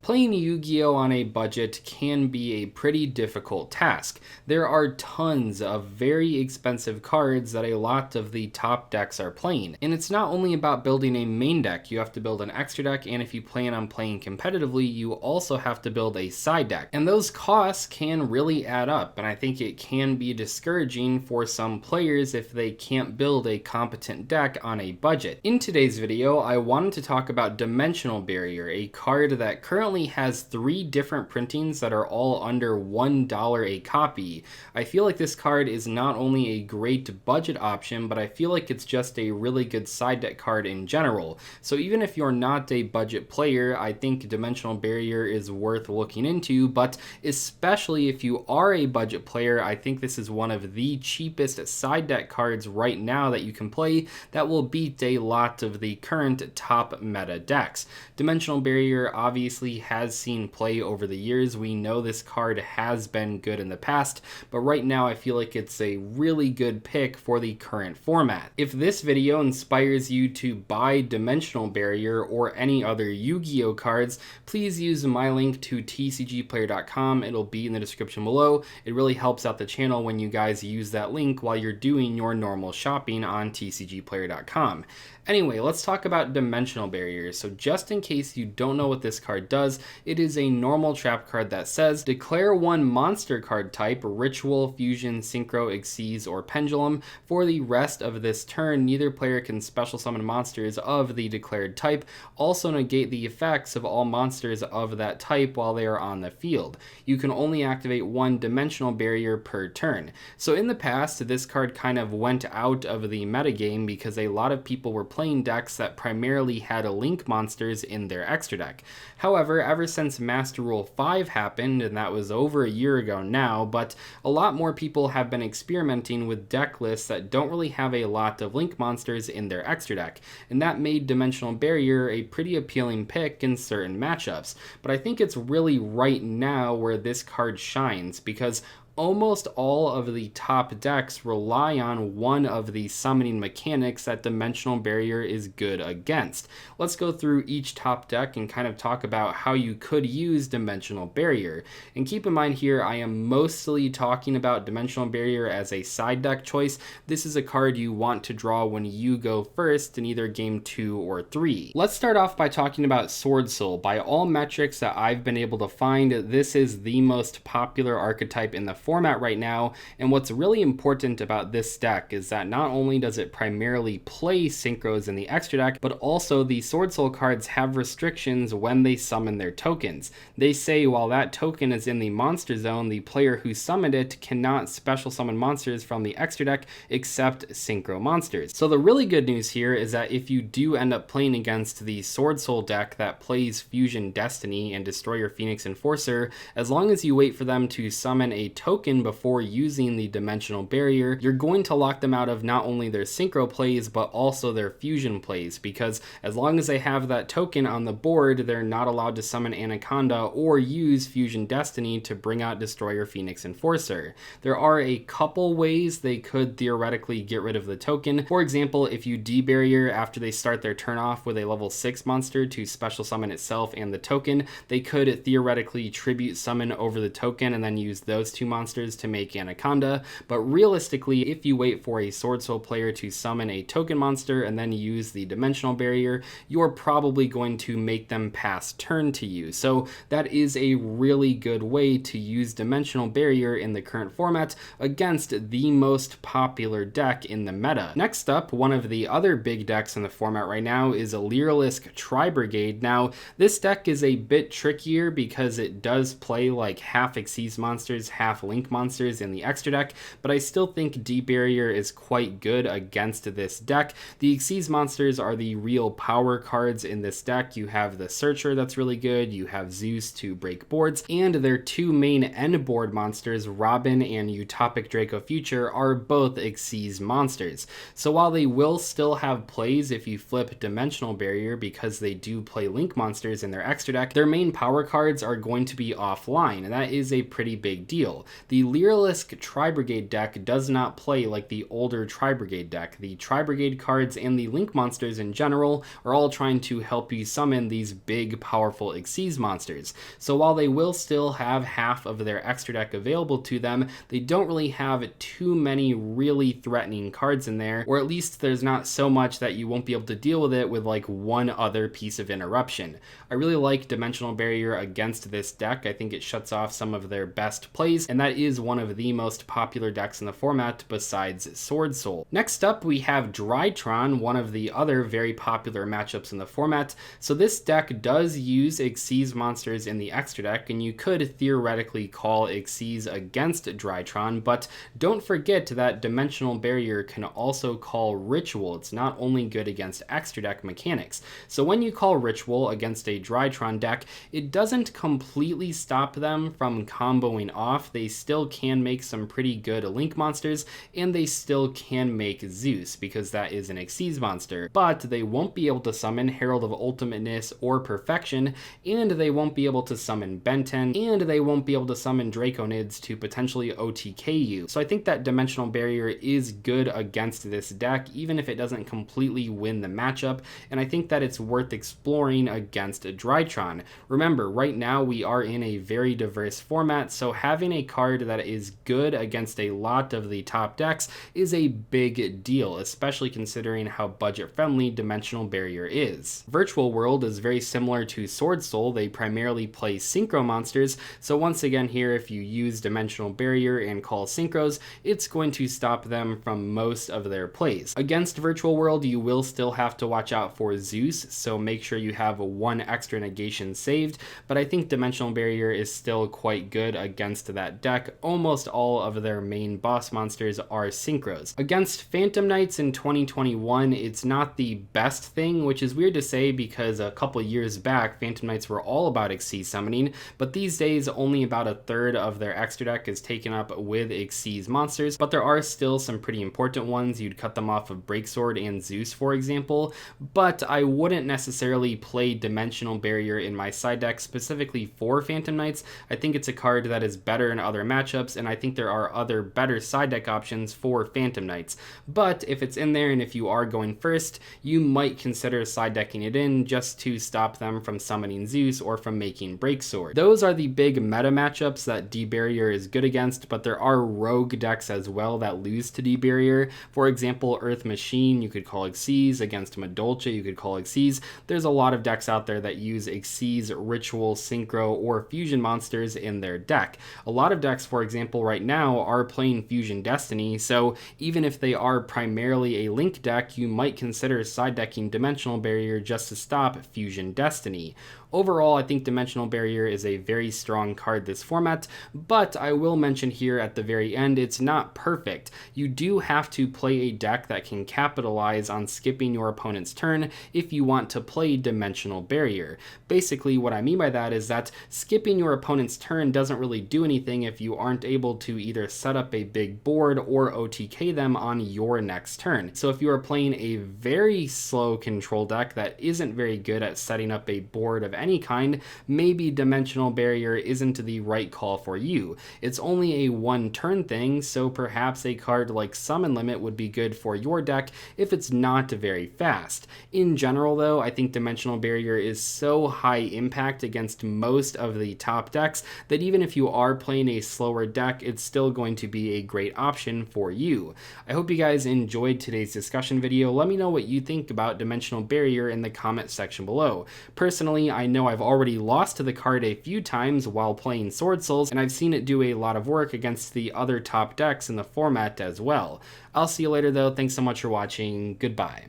Playing Yu-Gi-Oh! On a budget can be a pretty difficult task. There are tons of very expensive cards that a lot of the top decks are playing. And it's not only about building a main deck, you have to build an extra deck, and if you plan on playing competitively, you also have to build a side deck. And those costs can really add up, and I think it can be discouraging for some players if they can't build a competent deck on a budget. In today's video, I wanted to talk about Dimensional Barrier, a card that currently has 3 different printings that are all under $1 a copy. I feel like this card is not only a great budget option, but I feel like it's just a really good side deck card in general. So even if you're not a budget player, I think Dimensional Barrier is worth looking into, but especially if you are a budget player, I think this is one of the cheapest side deck cards right now that you can play that will beat a lot of the current top meta decks. Dimensional Barrier obviously has seen play over the years. We know this card has been good in the past, but right now I feel like it's a really good pick for the current format. If this video inspires you to buy Dimensional Barrier or any other Yu-Gi-Oh cards, please use my link to tcgplayer.com. It'll be in the description below. It really helps out the channel when you guys use that link while you're doing your normal shopping on tcgplayer.com. Anyway, let's talk about Dimensional Barrier. So just in case you don't know what this card does, it is a normal trap card that says, declare one monster card type, Ritual, Fusion, Synchro, Xyz, or Pendulum. For the rest of this turn, neither player can special summon monsters of the declared type. Also negate the effects of all monsters of that type while they are on the field. You can only activate one Dimensional Barrier per turn. So in the past, this card kind of went out of the metagame because a lot of people were playing decks that primarily had link monsters in their extra deck. However, ever since Master Rule 5 happened, and that was over a year ago now, but a lot more people have been experimenting with deck lists that don't really have a lot of link monsters in their extra deck, and that made Dimensional Barrier a pretty appealing pick in certain matchups. But I think it's really right now where this card shines, because almost all of the top decks rely on one of the summoning mechanics that Dimensional Barrier is good against. Let's go through each top deck and kind of talk about how you could use Dimensional Barrier. And keep in mind here, I am mostly talking about Dimensional Barrier as a side deck choice. This is a card you want to draw when you go first in either game 2 or 3. Let's start off by talking about Sword Soul. By all metrics that I've been able to find, this is the most popular archetype in the format right now, and what's really important about this deck is that not only does it primarily play synchros in the extra deck, but also the Sword Soul cards have restrictions when they summon their tokens. They say while that token is in the monster zone, the player who summoned it cannot special summon monsters from the extra deck except synchro monsters. So the really good news here is that if you do end up playing against the Sword Soul deck that plays Fusion Destiny and Destroyer Phoenix Enforcer, as long as you wait for them to summon a token before using the Dimensional Barrier, you're going to lock them out of not only their synchro plays but also their fusion plays, because as long as they have that token on the board, they're not allowed to summon Anaconda or use Fusion Destiny to bring out Destroyer Phoenix Enforcer. There are a couple ways they could theoretically get rid of the token. For example, if you debarrier after they start their turn off with a level 6 monster to special summon itself and the token, they could theoretically tribute summon over the token and then use those 2 monsters to make Anaconda. But realistically, if you wait for a Sword Soul player to summon a token monster and then use the Dimensional Barrier, you're probably going to make them pass turn to you. So that is a really good way to use Dimensional Barrier in the current format against the most popular deck in the meta. Next up, one of the other big decks in the format right now is Loki TriBrigade. Now, this deck is a bit trickier because it does play like half Xyz monsters, half link monsters in the extra deck, but I still think Deep Barrier is quite good against this deck. The Xyz monsters are the real power cards in this deck. You have the Searcher that's really good, you have Zeus to break boards, and their 2 main end board monsters, Robin and Utopic Draco Future, are both Xyz monsters. So while they will still have plays if you flip Dimensional Barrier because they do play link monsters in their extra deck, their main power cards are going to be offline, and that is a pretty big deal. The Loki TriBrigade deck does not play like the older TriBrigade deck. The TriBrigade cards and the Link monsters in general are all trying to help you summon these big, powerful Xyz monsters. So while they will still have half of their extra deck available to them, they don't really have too many really threatening cards in there, or at least there's not so much that you won't be able to deal with it with like one other piece of interruption. I really like Dimensional Barrier against this deck. I think it shuts off some of their best plays, and that is one of the most popular decks in the format besides Sword Soul. Next up, we have Drytron, one of the other very popular matchups in the format. So this deck does use Xyz monsters in the extra deck, and you could theoretically call Xyz against Drytron, but don't forget that Dimensional Barrier can also call Ritual. It's not only good against extra deck mechanics. So when you call Ritual against a Drytron deck, it doesn't completely stop them from comboing off. They still can make some pretty good Link monsters, and they still can make Zeus, because that is an Xyz monster, but they won't be able to summon Herald of Ultimateness or Perfection, and they won't be able to summon Benten, and they won't be able to summon Draconids to potentially OTK you. So I think that Dimensional Barrier is good against this deck, even if it doesn't completely win the matchup, and I think that it's worth exploring against Drytron. Remember, right now we are in a very diverse format, so having a card that is good against a lot of the top decks is a big deal, especially considering how budget-friendly Dimensional Barrier is. Virtual World is very similar to Sword Soul. They primarily play Synchro monsters, so once again here, if you use Dimensional Barrier and call Synchros, it's going to stop them from most of their plays. Against Virtual World, you will still have to watch out for Zeus, so make sure you have one extra negation saved, but I think Dimensional Barrier is still quite good against that deck. Almost all of their main boss monsters are Synchros. Against Phantom Knights in 2021, it's not the best thing, which is weird to say because a couple years back, Phantom Knights were all about Xyz summoning, but these days only about a third of their extra deck is taken up with Xyz monsters, but there are still some pretty important ones. You'd cut them off of Breaksword and Zeus, for example, but I wouldn't necessarily play Dimensional Barrier in my side deck specifically for Phantom Knights. I think it's a card that is better in other matchups, and I think there are other better side deck options for Phantom Knights. But if it's in there and if you are going first, you might consider side decking it in just to stop them from summoning Zeus or from making Breaksword. Those are the big meta matchups that D-Barrier is good against, but there are rogue decks as well that lose to D-Barrier. For example, Earth Machine, you could call Xyz. Against Madolche, you could call Xyz. There's a lot of decks out there that use Xyz, Ritual, Synchro, or Fusion monsters in their deck. A lot of decks, for example, right now are playing Fusion Destiny, so even if they are primarily a Link deck, you might consider side decking Dimensional Barrier just to stop Fusion Destiny. Overall, I think Dimensional Barrier is a very strong card this format, but I will mention here at the very end, it's not perfect. You do have to play a deck that can capitalize on skipping your opponent's turn if you want to play Dimensional Barrier. Basically, what I mean by that is that skipping your opponent's turn doesn't really do anything if you aren't able to either set up a big board or OTK them on your next turn. So if you are playing a very slow control deck that isn't very good at setting up a board of any kind, maybe Dimensional Barrier isn't the right call for you. It's only a one turn thing, so perhaps a card like Summon Limit would be good for your deck if it's not very fast. In general though, I think Dimensional Barrier is so high impact against most of the top decks that even if you are playing a slower deck, it's still going to be a great option for you. I hope you guys enjoyed today's discussion video. Let me know what you think about Dimensional Barrier in the comment section below. Personally, I know I've already lost to the card a few times while playing Sword Souls, and I've seen it do a lot of work against the other top decks in the format as well. I'll see you later though. Thanks so much for watching. Goodbye.